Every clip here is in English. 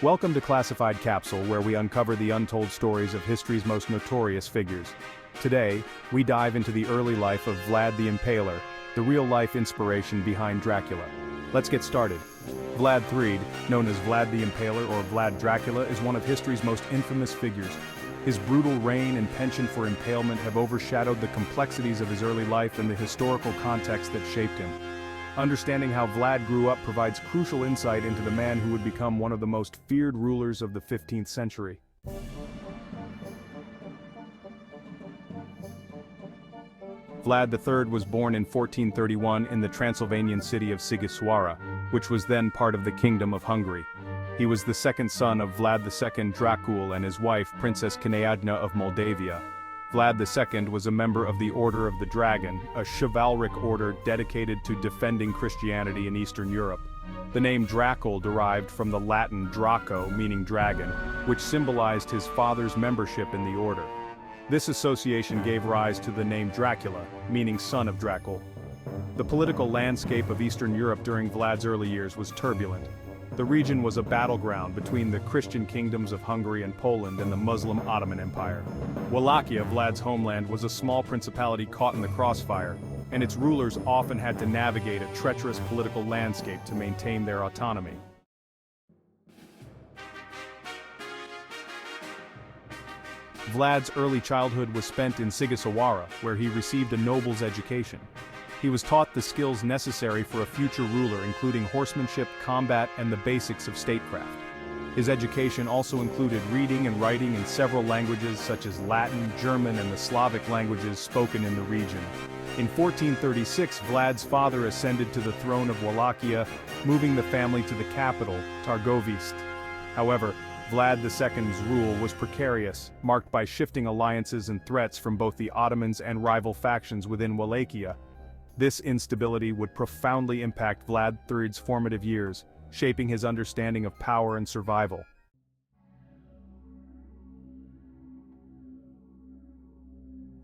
Welcome to Classified Capsule, where we uncover the untold stories of history's most notorious figures. Today, we dive into the early life of Vlad the Impaler, the real-life inspiration behind Dracula. Let's get started. Vlad III, known as Vlad the Impaler or Vlad Dracula, is one of history's most infamous figures. His brutal reign and penchant for impalement have overshadowed the complexities of his early life and the historical context that shaped him. Understanding how Vlad grew up provides crucial insight into the man who would become one of the most feared rulers of the 15th century. Vlad III was born in 1431 in the Transylvanian city of Sighisoara, which was then part of the Kingdom of Hungary. He was the second son of Vlad II Dracul and his wife Princess Kneadna of Moldavia. Vlad II was a member of the Order of the Dragon, a chivalric order dedicated to defending Christianity in Eastern Europe. The name Dracul derived from the Latin Draco, meaning dragon, which symbolized his father's membership in the order. This association gave rise to the name Dracula, meaning son of Dracul. The political landscape of Eastern Europe during Vlad's early years was turbulent. The region was a battleground between the Christian kingdoms of Hungary and Poland and the Muslim Ottoman Empire. Wallachia, Vlad's homeland, was a small principality caught in the crossfire, and its rulers often had to navigate a treacherous political landscape to maintain their autonomy. Vlad's early childhood was spent in Sighisoara, where he received a noble's education. He was taught the skills necessary for a future ruler, including horsemanship, combat, and the basics of statecraft. His education also included reading and writing in several languages such as Latin, German, and the Slavic languages spoken in the region. In 1436, Vlad's father ascended to the throne of Wallachia, moving the family to the capital, Târgoviște. However, Vlad II's rule was precarious, marked by shifting alliances and threats from both the Ottomans and rival factions within Wallachia. This instability would profoundly impact Vlad III's formative years, shaping his understanding of power and survival.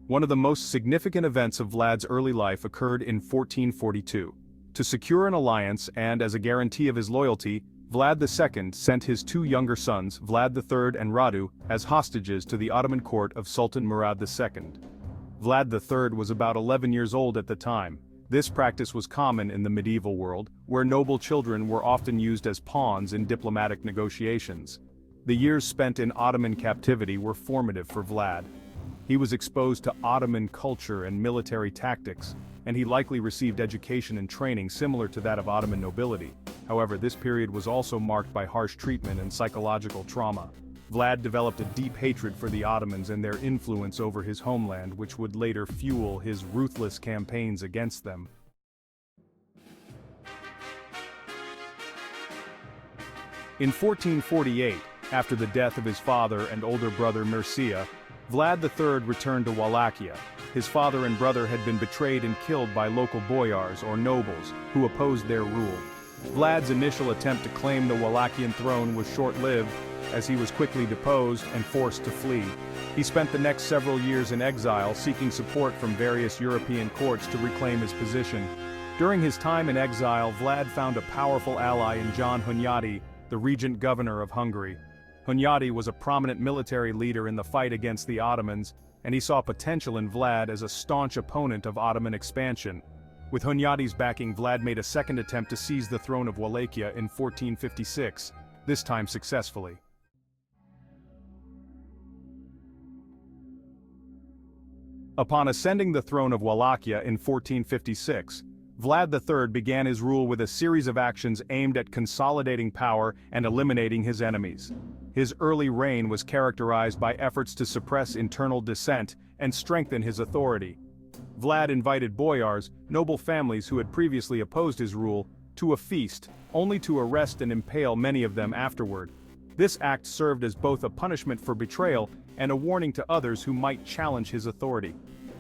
One of the most significant events of Vlad's early life occurred in 1442. To secure an alliance and as a guarantee of his loyalty, Vlad II sent his two younger sons, Vlad III and Radu, as hostages to the Ottoman court of Sultan Murad II. Vlad III was about 11 years old at the time. This practice was common in the medieval world, where noble children were often used as pawns in diplomatic negotiations. The years spent in Ottoman captivity were formative for Vlad. He was exposed to Ottoman culture and military tactics, and he likely received education and training similar to that of Ottoman nobility. However, this period was also marked by harsh treatment and psychological trauma. Vlad developed a deep hatred for the Ottomans and their influence over his homeland, which would later fuel his ruthless campaigns against them. In 1448, after the death of his father and older brother Mircea, Vlad III returned to Wallachia. His father and brother had been betrayed and killed by local boyars or nobles, who opposed their rule. Vlad's initial attempt to claim the Wallachian throne was short-lived, as he was quickly deposed and forced to flee. He spent the next several years in exile, seeking support from various European courts to reclaim his position. During his time in exile, Vlad found a powerful ally in John Hunyadi, the regent governor of Hungary. Hunyadi was a prominent military leader in the fight against the Ottomans, and he saw potential in Vlad as a staunch opponent of Ottoman expansion. With Hunyadi's backing, Vlad made a second attempt to seize the throne of Wallachia in 1456, this time successfully. Upon ascending the throne of Wallachia in 1456, Vlad III began his rule with a series of actions aimed at consolidating power and eliminating his enemies. His early reign was characterized by efforts to suppress internal dissent and strengthen his authority. Vlad invited boyars, noble families who had previously opposed his rule, to a feast, only to arrest and impale many of them afterward. This act served as both a punishment for betrayal and a warning to others who might challenge his authority.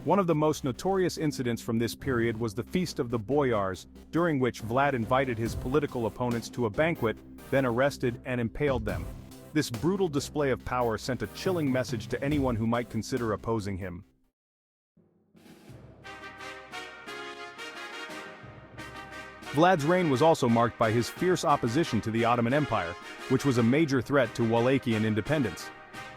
One of the most notorious incidents from this period was the Feast of the Boyars, during which Vlad invited his political opponents to a banquet, then arrested and impaled them. This brutal display of power sent a chilling message to anyone who might consider opposing him. Vlad's reign was also marked by his fierce opposition to the Ottoman Empire, which was a major threat to Wallachian independence.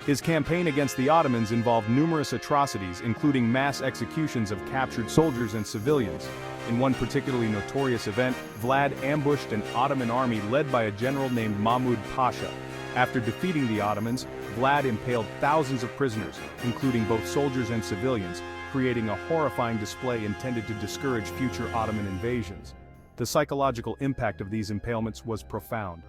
His campaign against the Ottomans involved numerous atrocities, including mass executions of captured soldiers and civilians. In one particularly notorious event, Vlad ambushed an Ottoman army led by a general named Mahmud Pasha. After defeating the Ottomans, Vlad impaled thousands of prisoners, including both soldiers and civilians, creating a horrifying display intended to discourage future Ottoman invasions. The psychological impact of these impalements was profound.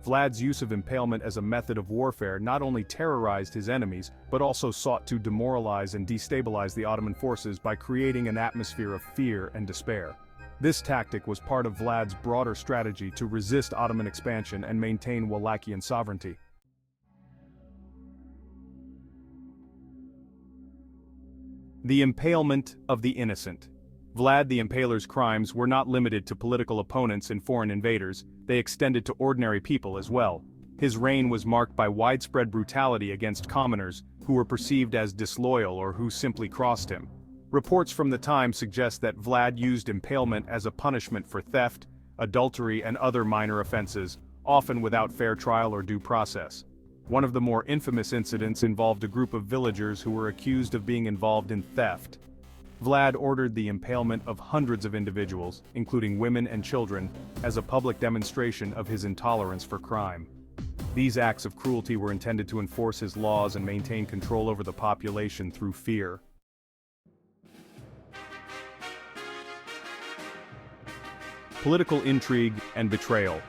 Vlad's use of impalement as a method of warfare not only terrorized his enemies, but also sought to demoralize and destabilize the Ottoman forces by creating an atmosphere of fear and despair. This tactic was part of Vlad's broader strategy to resist Ottoman expansion and maintain Wallachian sovereignty. The impalement of the innocent. Vlad the Impaler's crimes were not limited to political opponents and foreign invaders, they extended to ordinary people as well. His reign was marked by widespread brutality against commoners, who were perceived as disloyal or who simply crossed him. Reports from the time suggest that Vlad used impalement as a punishment for theft, adultery and other minor offenses, often without fair trial or due process. One of the more infamous incidents involved a group of villagers who were accused of being involved in theft. Vlad ordered the impalement of hundreds of individuals, including women and children, as a public demonstration of his intolerance for crime. These acts of cruelty were intended to enforce his laws and maintain control over the population through fear. Political intrigue and betrayal.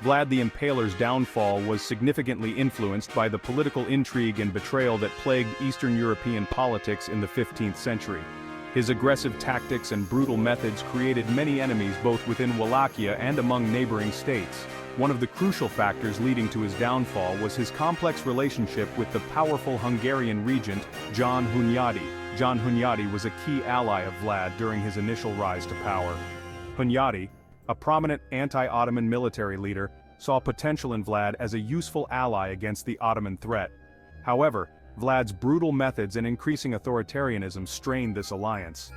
Vlad the Impaler's downfall was significantly influenced by the political intrigue and betrayal that plagued Eastern European politics in the 15th century. His aggressive tactics and brutal methods created many enemies both within Wallachia and among neighboring states. One of the crucial factors leading to his downfall was his complex relationship with the powerful Hungarian regent, John Hunyadi. John Hunyadi was a key ally of Vlad during his initial rise to power. Hunyadi, a prominent anti-Ottoman military leader, saw potential in Vlad as a useful ally against the Ottoman threat. However, Vlad's brutal methods and increasing authoritarianism strained this alliance.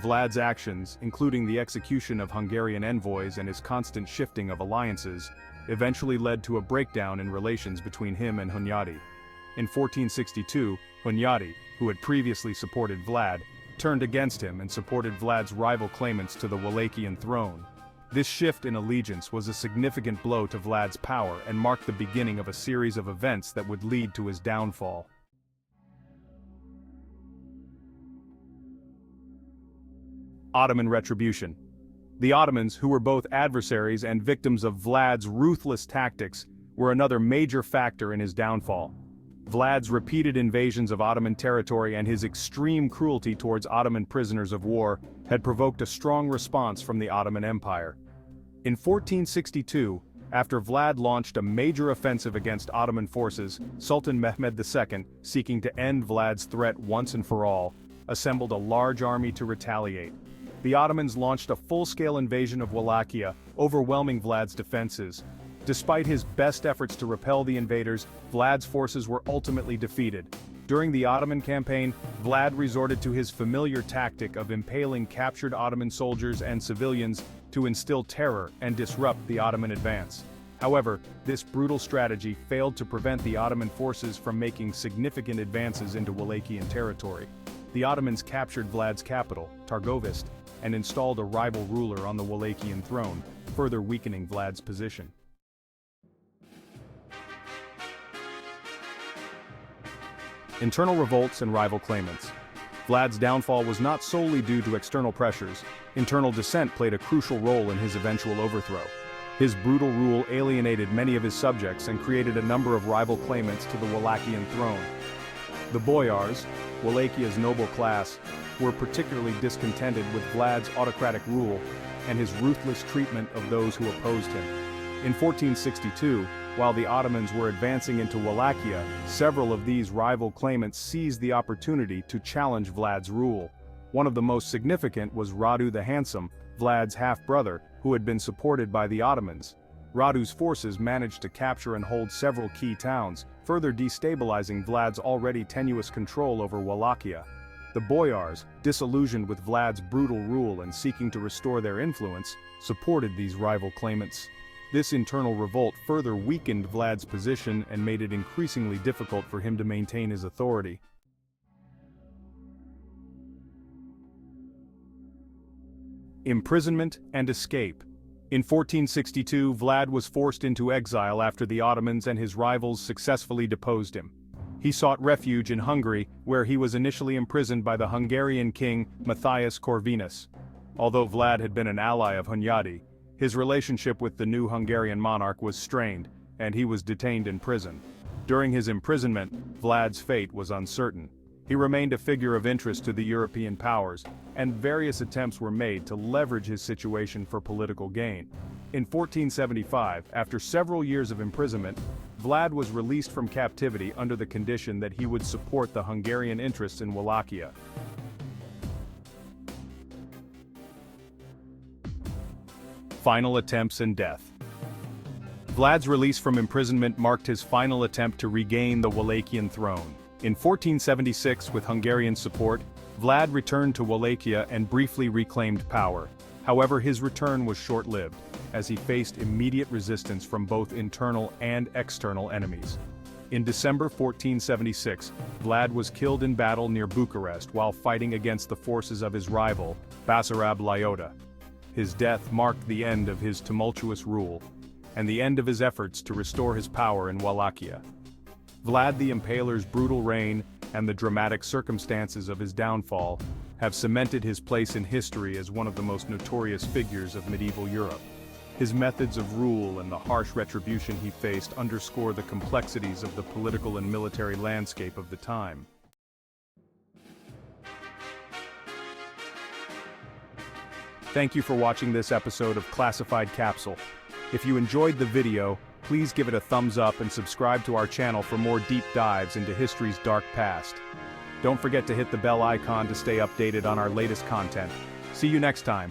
Vlad's actions, including the execution of Hungarian envoys and his constant shifting of alliances, eventually led to a breakdown in relations between him and Hunyadi. In 1462, Hunyadi, who had previously supported Vlad, turned against him and supported Vlad's rival claimants to the Wallachian throne. This shift in allegiance was a significant blow to Vlad's power and marked the beginning of a series of events that would lead to his downfall. Ottoman retribution. The Ottomans, who were both adversaries and victims of Vlad's ruthless tactics, were another major factor in his downfall. Vlad's repeated invasions of Ottoman territory and his extreme cruelty towards Ottoman prisoners of war had provoked a strong response from the Ottoman Empire. In 1462, after Vlad launched a major offensive against Ottoman forces, Sultan Mehmed II, seeking to end Vlad's threat once and for all, assembled a large army to retaliate. The Ottomans launched a full-scale invasion of Wallachia, overwhelming Vlad's defenses. Despite his best efforts to repel the invaders, Vlad's forces were ultimately defeated. During the Ottoman campaign, Vlad resorted to his familiar tactic of impaling captured Ottoman soldiers and civilians to instill terror and disrupt the Ottoman advance. However, this brutal strategy failed to prevent the Ottoman forces from making significant advances into Wallachian territory. The Ottomans captured Vlad's capital, Targovist, and installed a rival ruler on the Wallachian throne, further weakening Vlad's position. Internal revolts and rival claimants. Vlad's downfall was not solely due to external pressures. Internal dissent played a crucial role in his eventual overthrow. His brutal rule alienated many of his subjects and created a number of rival claimants to the Wallachian throne. The boyars, Wallachia's noble class, were particularly discontented with Vlad's autocratic rule and his ruthless treatment of those who opposed him. In 1462, while the Ottomans were advancing into Wallachia, several of these rival claimants seized the opportunity to challenge Vlad's rule. One of the most significant was Radu the Handsome, Vlad's half-brother, who had been supported by the Ottomans. Radu's forces managed to capture and hold several key towns, further destabilizing Vlad's already tenuous control over Wallachia. The boyars, disillusioned with Vlad's brutal rule and seeking to restore their influence, supported these rival claimants. This internal revolt further weakened Vlad's position and made it increasingly difficult for him to maintain his authority. Imprisonment and escape. In 1462, Vlad was forced into exile after the Ottomans and his rivals successfully deposed him. He sought refuge in Hungary, where he was initially imprisoned by the Hungarian king Matthias Corvinus. Although Vlad had been an ally of Hunyadi, his relationship with the new Hungarian monarch was strained, and he was detained in prison. During his imprisonment, Vlad's fate was uncertain. He remained a figure of interest to the European powers, and various attempts were made to leverage his situation for political gain. In 1475, after several years of imprisonment, Vlad was released from captivity under the condition that he would support the Hungarian interests in Wallachia. Final attempts and death. Vlad's release from imprisonment marked his final attempt to regain the Wallachian throne. In 1476, with Hungarian support, Vlad returned to Wallachia and briefly reclaimed power. However, his return was short-lived, as he faced immediate resistance from both internal and external enemies. In December 1476, Vlad was killed in battle near Bucharest while fighting against the forces of his rival, Basarab Laiota. His death marked the end of his tumultuous rule, and the end of his efforts to restore his power in Wallachia. Vlad the Impaler's brutal reign and the dramatic circumstances of his downfall have cemented his place in history as one of the most notorious figures of medieval Europe. His methods of rule and the harsh retribution he faced underscore the complexities of the political and military landscape of the time. Thank you for watching this episode of Classified Capsule. If you enjoyed the video, please give it a thumbs up and subscribe to our channel for more deep dives into history's dark past. Don't forget to hit the bell icon to stay updated on our latest content. See you next time.